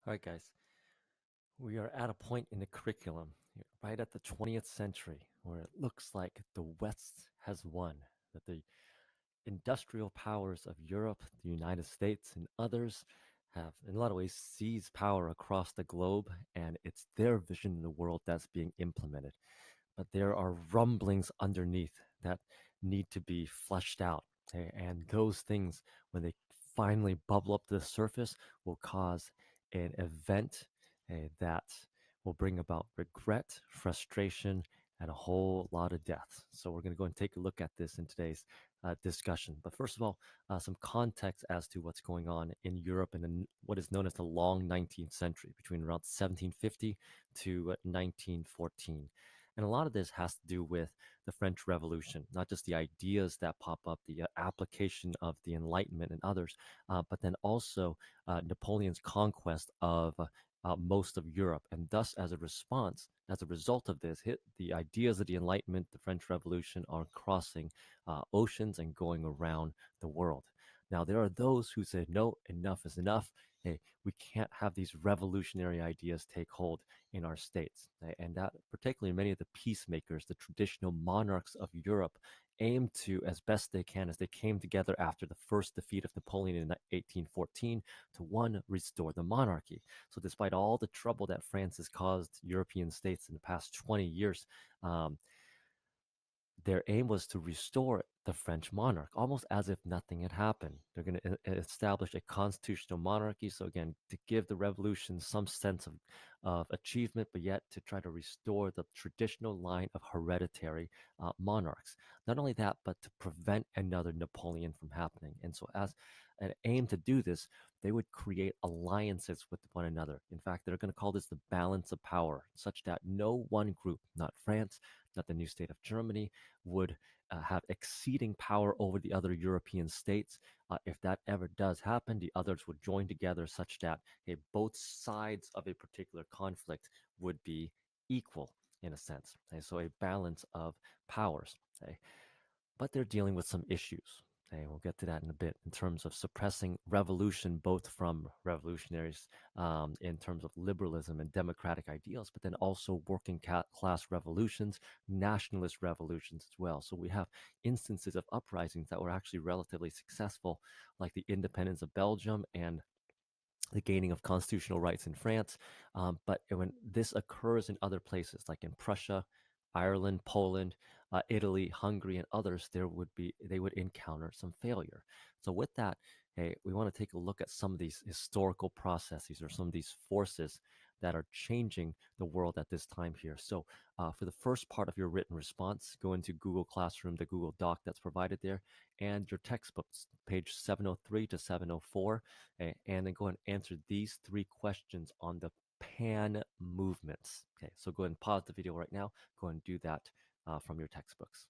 All right, guys, we are at a point in the curriculum, right at the 20th century, where it looks like the West has won, that the industrial powers of Europe, the United States, and others have, in a lot of ways, seized power across the globe, and it's their vision in the world that's being implemented. But there are rumblings underneath that need to be fleshed out. Okay? And those things, when they finally bubble up to the surface, will cause an event that will bring about regret, frustration, and a whole lot of death. So we're going to go and take a look at this in today's discussion. But first of all, some context as to what's going on in Europe in what is known as the long 19th century, between around 1750 to 1914. And a lot of this has to do with the French Revolution, not just the ideas that pop up, the application of the Enlightenment and others, but then also Napoleon's conquest of most of Europe. And thus, as a response, as a result of this, the ideas of the Enlightenment, the French Revolution, are crossing oceans and going around the world. Now, there are those who say, no, enough is enough. Hey, we can't have these revolutionary ideas take hold in our states. And that, particularly many of the peacemakers, the traditional monarchs of Europe, aim to, as best they can, as they came together after the first defeat of Napoleon in 1814, to one, restore the monarchy. So, despite all the trouble that France has caused European states in the past 20 years, um, their aim was to restore the French monarch, almost as if nothing had happened. They're going to establish a constitutional monarchy. So, again, to give the revolution some sense of achievement, but yet to try to restore the traditional line of hereditary monarchs. Not only that, but to prevent another Napoleon from happening. And so, as an aim to do this, they would create alliances with one another. In fact, they're going to call this the balance of power, such that no one group, not France, not the new state of Germany, would have exceeding power over the other European states. If that ever does happen, the others would join together such that both sides of a particular conflict would be equal in a sense. Okay? So a balance of powers. Okay? But they're dealing with some issues. Okay, we'll get to that in a bit in terms of suppressing revolution, both from revolutionaries in terms of liberalism and democratic ideals, but then also working class revolutions, nationalist revolutions as well. So we have instances of uprisings that were actually relatively successful, like the independence of Belgium and the gaining of constitutional rights in France. But when this occurs in other places, like in Prussia, Ireland, Poland, Italy, Hungary, and others, they would encounter some failure. So with that, hey, we want to take a look at some of these historical processes or some of these forces that are changing the world at this time here. So for the first part of your written response, go into Google Classroom, the Google Doc that's provided there, and your textbooks, page 703 to 704, and then go and answer these three questions on the pan movements. Okay, so go ahead and pause the video right now. Go and do that from your textbooks.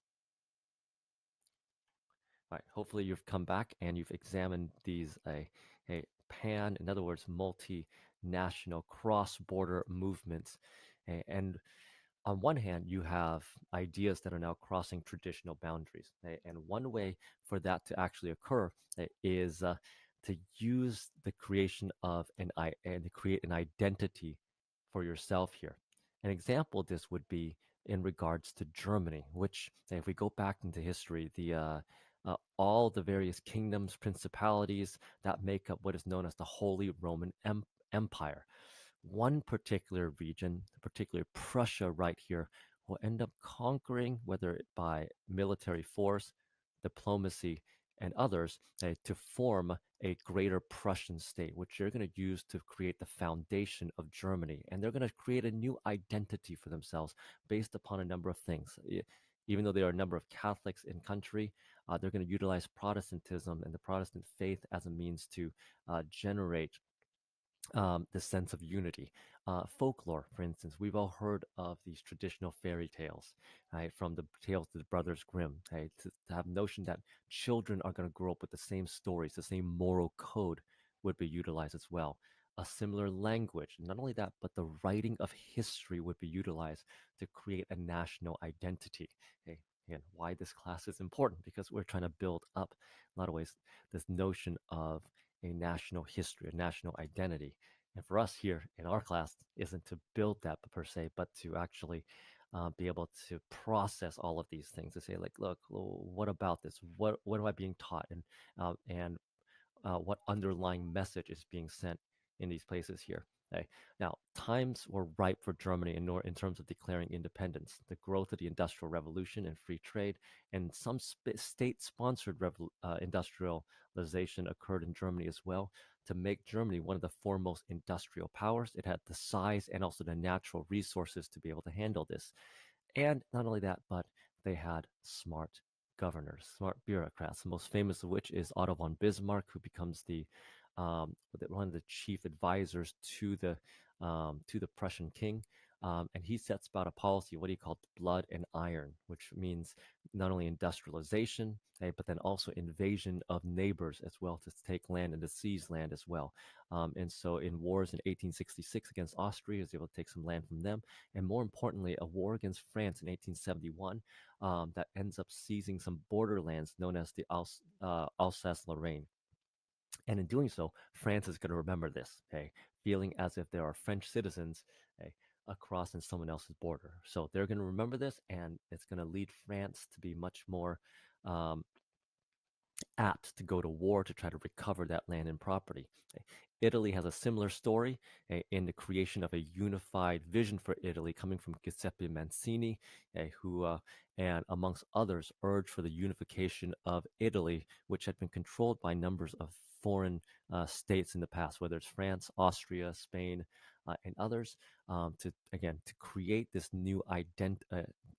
All right, hopefully you've come back and you've examined these a pan, in other words, multinational cross-border movements. And on one hand, you have ideas that are now crossing traditional boundaries. And one way for that to actually occur is to use the creation of and to create an identity for yourself here. An example of this would be in regards to Germany, which, if we go back into history, the all the various kingdoms, principalities that make up what is known as the Holy Roman Empire. One particular region, particularly Prussia right here, will end up conquering, whether it by military force, diplomacy, and others, to form a greater Prussian state, which they're going to use to create the foundation of Germany. And they're going to create a new identity for themselves based upon a number of things. Even though there are a number of Catholics in country, they're going to utilize Protestantism and the Protestant faith as a means to generate the sense of unity. Folklore, for instance, we've all heard of these traditional fairy tales, right, from the tales of the Brothers Grimm, right, to have notion that children are going to grow up with the same stories, the same moral code would be utilized as well. A similar language, not only that, but the writing of history would be utilized to create a national identity. Okay, again, why this class is important, because we're trying to build up, in a lot of ways, this notion of a national history, a national identity. And for us here in our class, isn't to build that per se, but to actually be able to process all of these things to say, like, look, what about this? What am I being taught? And what underlying message is being sent in these places here. Okay. Now, times were ripe for Germany in terms of declaring independence. The growth of the Industrial Revolution and free trade, and some state-sponsored industrialization occurred in Germany as well to make Germany one of the foremost industrial powers. It had the size and also the natural resources to be able to handle this. And not only that, but they had smart governors, smart bureaucrats, the most famous of which is Otto von Bismarck, who becomes one of the chief advisors to the Prussian king. And he sets about a policy, what he called blood and iron, which means not only industrialization, but then also invasion of neighbors as well, to take land and to seize land as well. And so in wars in 1866 against Austria, he was able to take some land from them, and more importantly, a war against France in 1871 that ends up seizing some borderlands known as the Alsace-Lorraine. And in doing so, France is going to remember this, okay, feeling as if there are French citizens, okay, across in someone else's border. So they're going to remember this, and it's going to lead France to be much more um, apt to go to war to try to recover that land and property. Italy has a similar story in the creation of a unified vision for Italy coming from Giuseppe Mazzini, who, and amongst others, urged for the unification of Italy, which had been controlled by numbers of foreign states in the past, whether it's France, Austria, Spain, and others, to create this new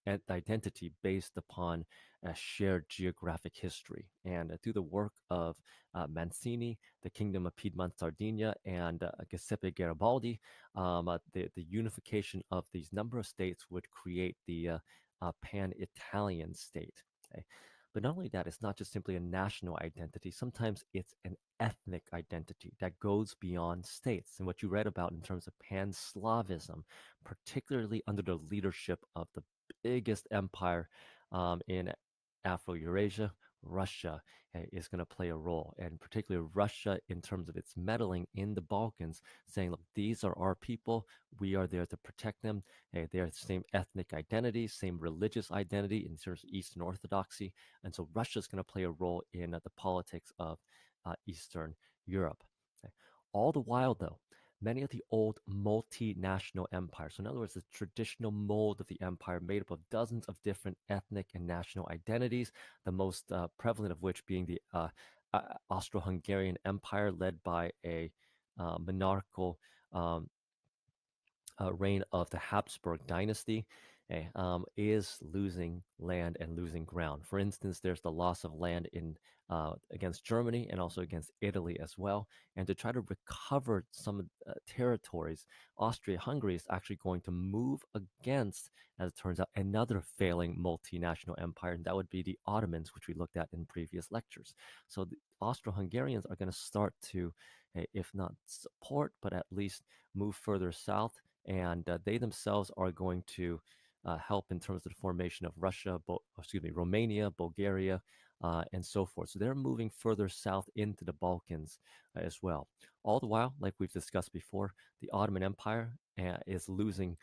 identity based upon a shared geographic history. And through the work of Mancini, the Kingdom of Piedmont Sardinia, and Giuseppe Garibaldi, the unification of these number of states would create the pan-Italian state. Okay? But not only that, it's not just simply a national identity. Sometimes it's an ethnic identity that goes beyond states. And what you read about in terms of pan-Slavism, particularly under the leadership of the biggest empire in Afro-Eurasia, Russia, is going to play a role, and particularly Russia in terms of its meddling in the Balkans, saying, look, these are our people. We are there to protect them. Hey, they are the same ethnic identity, same religious identity in terms of Eastern Orthodoxy. And so Russia is going to play a role in the politics of Eastern Europe. Okay. All the while, though, many of the old multinational empires, so in other words, the traditional mold of the empire made up of dozens of different ethnic and national identities, the most prevalent of which being the Austro-Hungarian Empire, led by a monarchical um, reign of the Habsburg dynasty, is losing land and losing ground. For instance, there's the loss of land in against Germany and also against Italy as well. And to try to recover some territories, Austria-Hungary is actually going to move against, as it turns out, another failing multinational empire, and that would be the Ottomans, which we looked at in previous lectures. So the Austro-Hungarians are going to start to, if not support, but at least move further south, and they themselves are going to help in terms of the formation of Romania, Bulgaria, and so forth. So they're moving further south into the Balkans as well. All the while, like we've discussed before, the Ottoman Empire is losing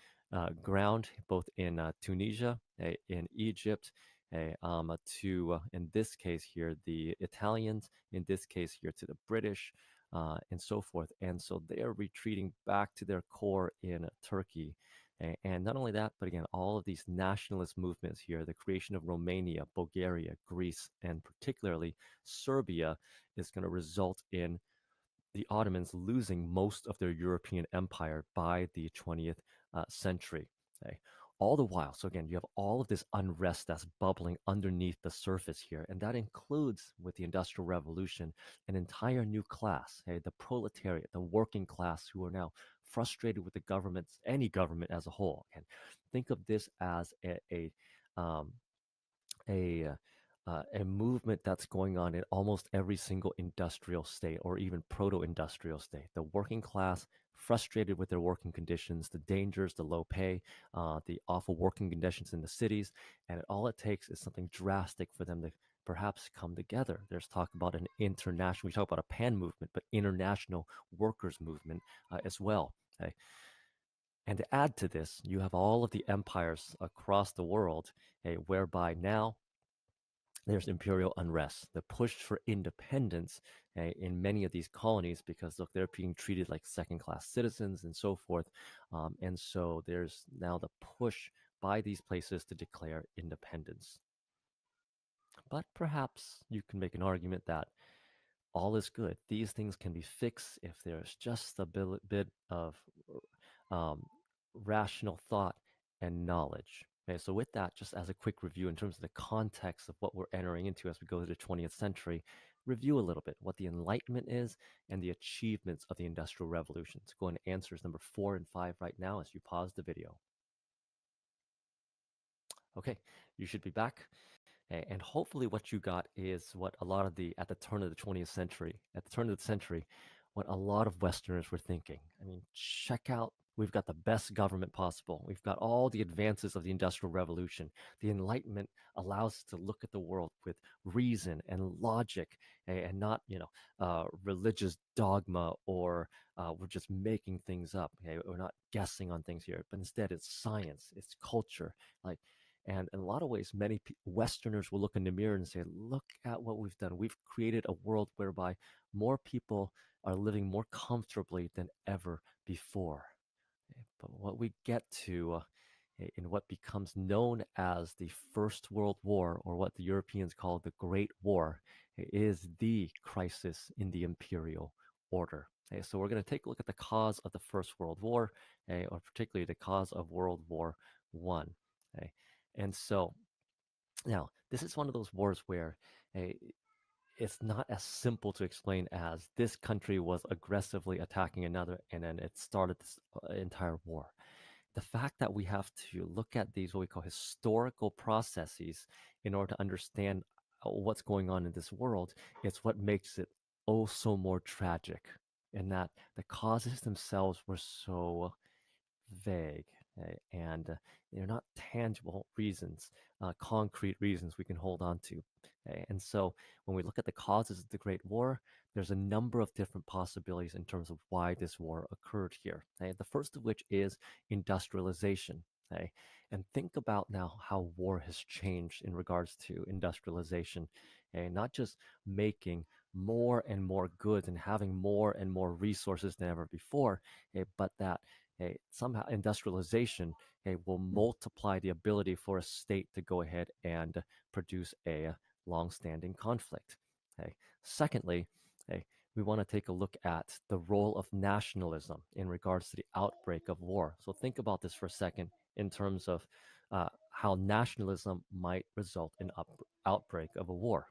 ground both in Tunisia, in Egypt, in this case here, the Italians, in this case here, to the British, and so forth. And so they are retreating back to their core in Turkey. And not only that, but again, all of these nationalist movements here, the creation of Romania, Bulgaria, Greece, and particularly Serbia, is going to result in the Ottomans losing most of their European empire by the 20th century. Okay? All the while, so again, you have all of this unrest that's bubbling underneath the surface here, and that includes, with the Industrial Revolution, an entire new class, okay? The proletariat, the working class, who are now frustrated with the governments, any government as a whole. And think of this as um, a a movement that's going on in almost every single industrial state or even proto-industrial state. The working class, frustrated with their working conditions, the dangers, the low pay, the awful working conditions in the cities, and all it takes is something drastic for them perhaps come together. There's talk about an international, we talk about a pan movement, but international workers' movement as well. Okay? And to add to this, you have all of the empires across the world, whereby now there's imperial unrest, the push for independence in many of these colonies because look, they're being treated like second-class citizens and so forth, and so there's now the push by these places to declare independence. But perhaps you can make an argument that all is good. These things can be fixed if there's just a bit of um, rational thought and knowledge. Okay, so with that, just as a quick review in terms of the context of what we're entering into as we go to the 20th century, review a little bit what the Enlightenment is and the achievements of the Industrial Revolution. So go into answers number 4 and 5 right now as you pause the video. Okay, you should be back. And hopefully what you got is what a lot of at the turn of the 20th century, at the turn of the century, what a lot of Westerners were thinking. I mean, check out, we've got the best government possible. We've got all the advances of the Industrial Revolution. The Enlightenment allows us to look at the world with reason and logic and not, religious dogma or we're just making things up. Okay? We're not guessing on things here, but instead it's science, it's culture. Like, and in a lot of ways, many Westerners will look in the mirror and say, look at what we've done. We've created a world whereby more people are living more comfortably than ever before. But what we get to in what becomes known as the First World War, or what the Europeans call the Great War, is the crisis in the imperial order. Okay, so we're going to take a look at the cause of the First World War, or particularly the cause of World War One. Okay. And so now this is one of those wars where uh, it's not as simple to explain as this country was aggressively attacking another and then it started this entire war. The fact that we have to look at these, what we call historical processes, in order to understand what's going on in this world, it's what makes it oh so more tragic, in that the causes themselves were so vague, and they're not tangible reasons, concrete reasons we can hold on to. And so when we look at the causes of the Great War, there's a number of different possibilities in terms of why this war occurred here. The first of which is industrialization. And think about now how war has changed in regards to industrialization, not just making more and more goods and having more and more resources than ever before, but that somehow industrialization will multiply the ability for a state to go ahead and produce a long-standing conflict. Secondly, we want to take a look at the role of nationalism in regards to the outbreak of war. So think about this for a second in terms of how nationalism might result in outbreak of a war.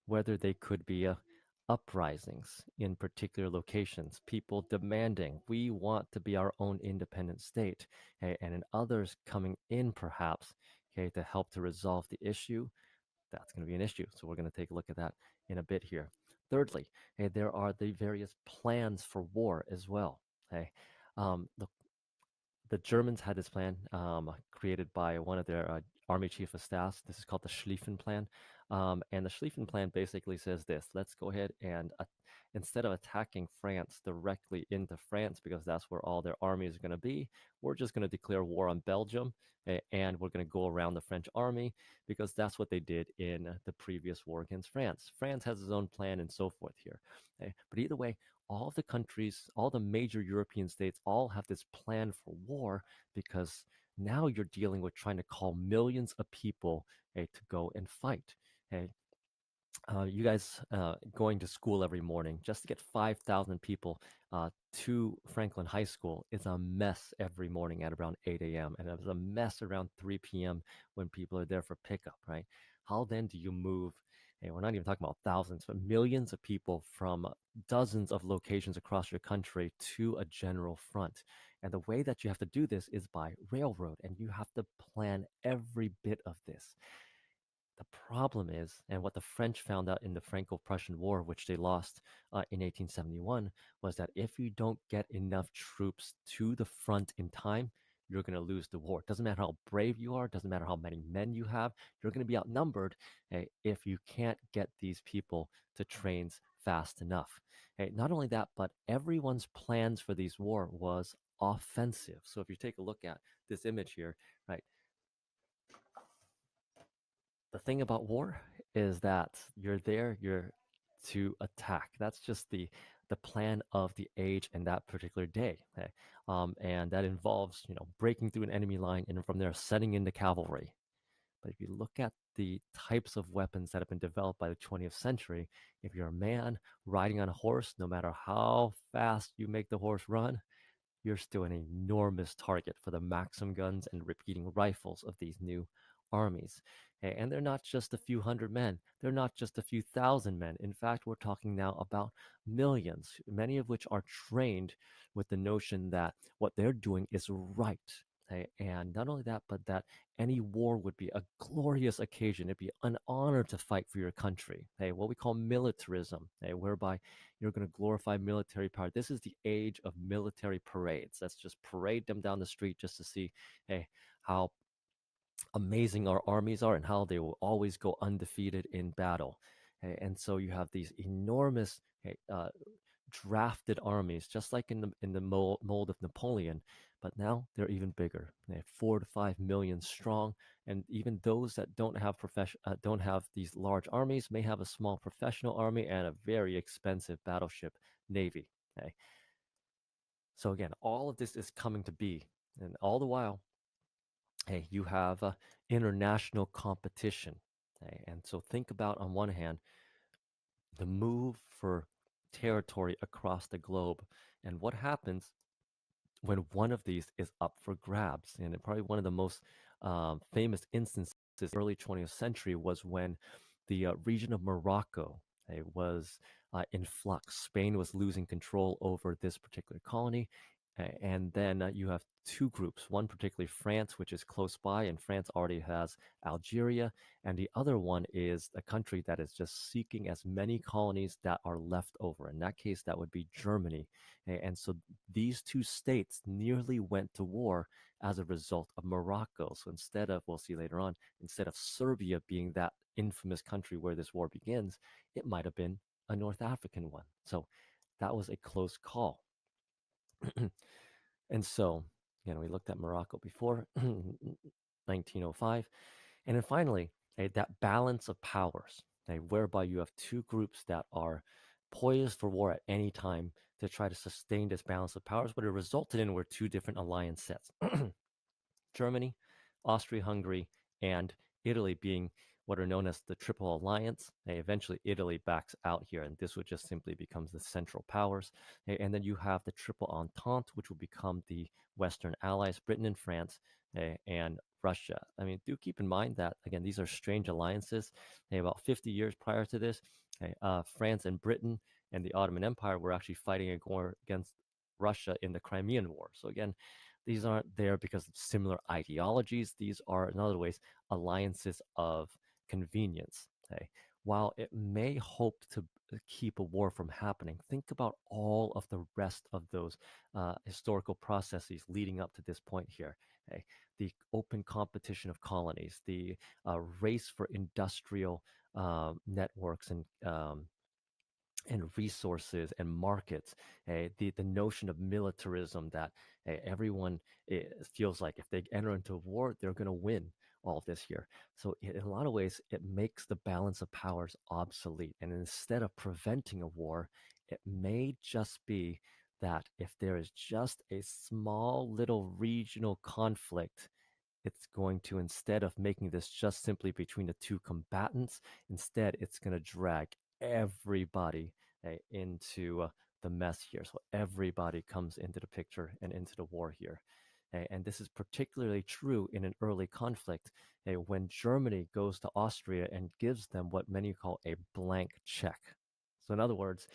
Whether they could be uprisings in particular locations, people demanding we want to be our own independent state, and in others coming in perhaps, to help to resolve the issue. That's going to be an issue. So we're going to take a look at that in a bit here. Thirdly, there are the various plans for war as well. The Germans had this plan created by one of their army chief of staff. This is called the Schlieffen Plan. And the Schlieffen Plan basically says this: let's go ahead and instead of attacking France directly into France, because that's where all their armies are going to be, we're just going to declare war on Belgium, and we're going to go around the French army, because that's what they did in the previous war against France. France has its own plan and so forth here. But either way, all of the countries, all the major European states, all have this plan for war, because now you're dealing with trying to call millions of people to go and fight. Okay? You guys going to school every morning just to get 5,000 people to Franklin High School is a mess every morning at around 8 a.m. And it's a mess around 3 p.m. when people are there for pickup, right? How then do you move? And we're not even talking about thousands, but millions of people from dozens of locations across your country to a general front. And the way that you have to do this is by railroad, and you have to plan every bit of this. The problem is, and what the French found out in the Franco-Prussian War, which they lost in 1871, was that if you don't get enough troops to the front in time, you're going to lose the war. Doesn't matter how brave you are, doesn't matter how many men you have, you're going to be outnumbered if you can't get these people to trains fast enough. Not only that, but everyone's plans for these war was offensive. So if you take a look at this image here, right, the thing about war is that you're to attack. That's just the plan of the age and that particular day. Okay? And that involves, breaking through an enemy line and from there setting in the cavalry. But if you look at the types of weapons that have been developed by the 20th century, if you're a man riding on a horse, no matter how fast you make the horse run, you're still an enormous target for the Maxim guns and repeating rifles of these new armies. And they're not just a few hundred men, they're not just a few thousand men. In fact, we're talking now about millions, many of which are trained with the notion that what they're doing is right. And not only that, but that any war would be a glorious occasion. It'd be an honor to fight for your country. What we call militarism, whereby you're going to glorify military power. This is the age of military parades. Let's just parade them down the street just to see, how amazing our armies are and how they will always go undefeated in battle. And so you have these enormous drafted armies, just like in the mold of Napoleon, but now they're even bigger. They have 4 to 5 million strong, and even those that don't have these large armies may have a small professional army and a very expensive battleship navy. Okay, so again, all of this is coming to be, and all the while, you have international competition. And so think about, on one hand, the move for territory across the globe and what happens when one of these is up for grabs. And probably one of the most famous instances early 20th century was when the region of Morocco was in flux. Spain was losing control over this particular colony. And then you have two groups, one particularly France, which is close by, and France already has Algeria, and the other one is a country that is just seeking as many colonies that are left over. In that case, that would be Germany. And so these two states nearly went to war as a result of Morocco. So instead of, we'll see later on, instead of Serbia being that infamous country where this war begins, it might have been a North African one. So that was a close call. And so, we looked at Morocco before, 1905. And then finally, that balance of powers, whereby you have two groups that are poised for war at any time to try to sustain this balance of powers. What it resulted in were two different alliance sets. Germany, Austria Hungary, and Italy being what are known as the Triple Alliance. Eventually, Italy backs out here, and this would just simply becomes the Central Powers. And then you have the Triple Entente, which will become the Western Allies, Britain and France, and Russia. I mean, do keep in mind that, again, these are strange alliances. About 50 years prior to this, France and Britain and the Ottoman Empire were actually fighting against Russia in the Crimean War. So again, these aren't there because of similar ideologies. These are, in other ways, alliances of convenience. While it may hope to keep a war from happening, think about all of the rest of those historical processes leading up to this point here. The open competition of colonies, the race for industrial networks and resources and markets, the notion of militarism that everyone feels like if they enter into a war, they're going to win all of this here. So in a lot of ways, it makes the balance of powers obsolete. And instead of preventing a war, it may just be that if there is just a small little regional conflict, it's going to, instead of making this just simply between the two combatants, instead it's going to drag everybody into the mess here. So everybody comes into the picture and into the war here. And this is particularly true in an early conflict when Germany goes to Austria and gives them what many call a blank check. So, in other words,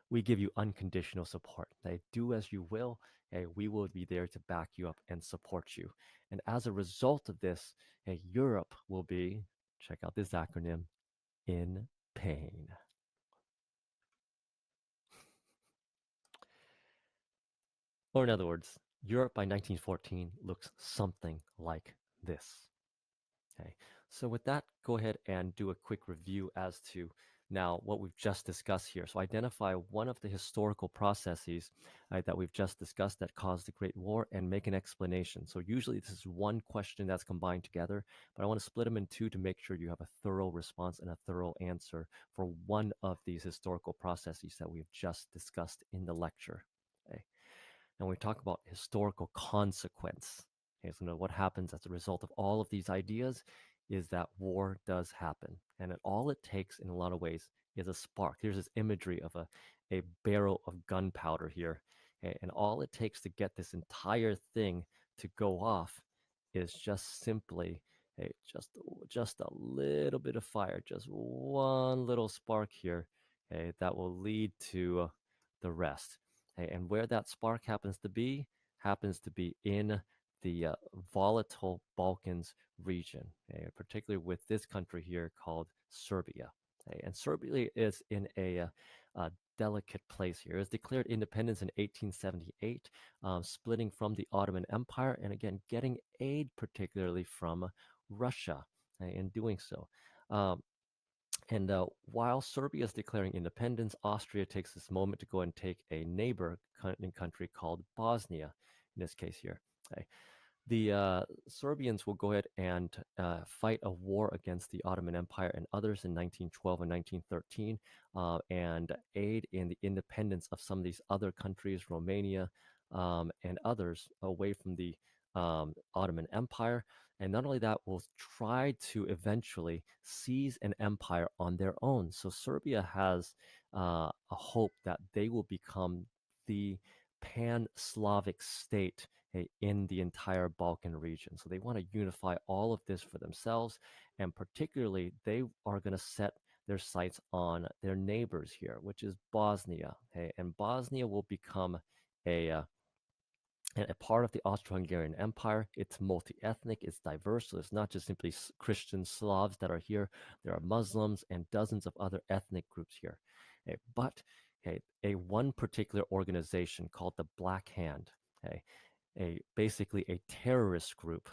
we give you unconditional support. Do as you will. We will be there to back you up and support you. And as a result of this, Europe will be, check out this acronym, in pain. Or in other words, Europe by 1914 looks something like this. Okay, so with that, go ahead and do a quick review as to now what we've just discussed here. So identify one of the historical processes that we've just discussed that caused the Great War and make an explanation. So usually this is one question that's combined together, but I want to split them in two to make sure you have a thorough response and a thorough answer for one of these historical processes that we've just discussed in the lecture. Okay. And we talk about historical consequence. Okay, so what happens as a result of all of these ideas is that war does happen. And all it takes in a lot of ways is a spark. Here's this imagery of a barrel of gunpowder here. Okay, and all it takes to get this entire thing to go off is just simply just a little bit of fire, just one little spark here, okay, that will lead to the rest. Okay, and where that spark happens to be in the volatile Balkans region, okay, particularly with this country here called Serbia. Okay, and Serbia is in a delicate place here. It was declared independence in 1878, splitting from the Ottoman Empire, and again, getting aid particularly from Russia, okay, in doing so. Um, and while Serbia is declaring independence, Austria takes this moment to go and take a neighbor country called Bosnia, in this case here. Okay. The Serbians will go ahead and fight a war against the Ottoman Empire and others in 1912 and 1913 and aid in the independence of some of these other countries, Romania and others, away from the Ottoman Empire. And not only that, will try to eventually seize an empire on their own. So Serbia has a hope that they will become the pan-Slavic state in the entire Balkan region. So they want to unify all of this for themselves. And particularly, they are going to set their sights on their neighbors here, which is Bosnia. Okay? And Bosnia will become a uh, a part of the Austro-Hungarian Empire. It's multi-ethnic, it's diverse, so it's not just simply Christian Slavs that are here. There are Muslims and dozens of other ethnic groups here. Okay, but a one particular organization called the Black Hand, okay, basically a terrorist group,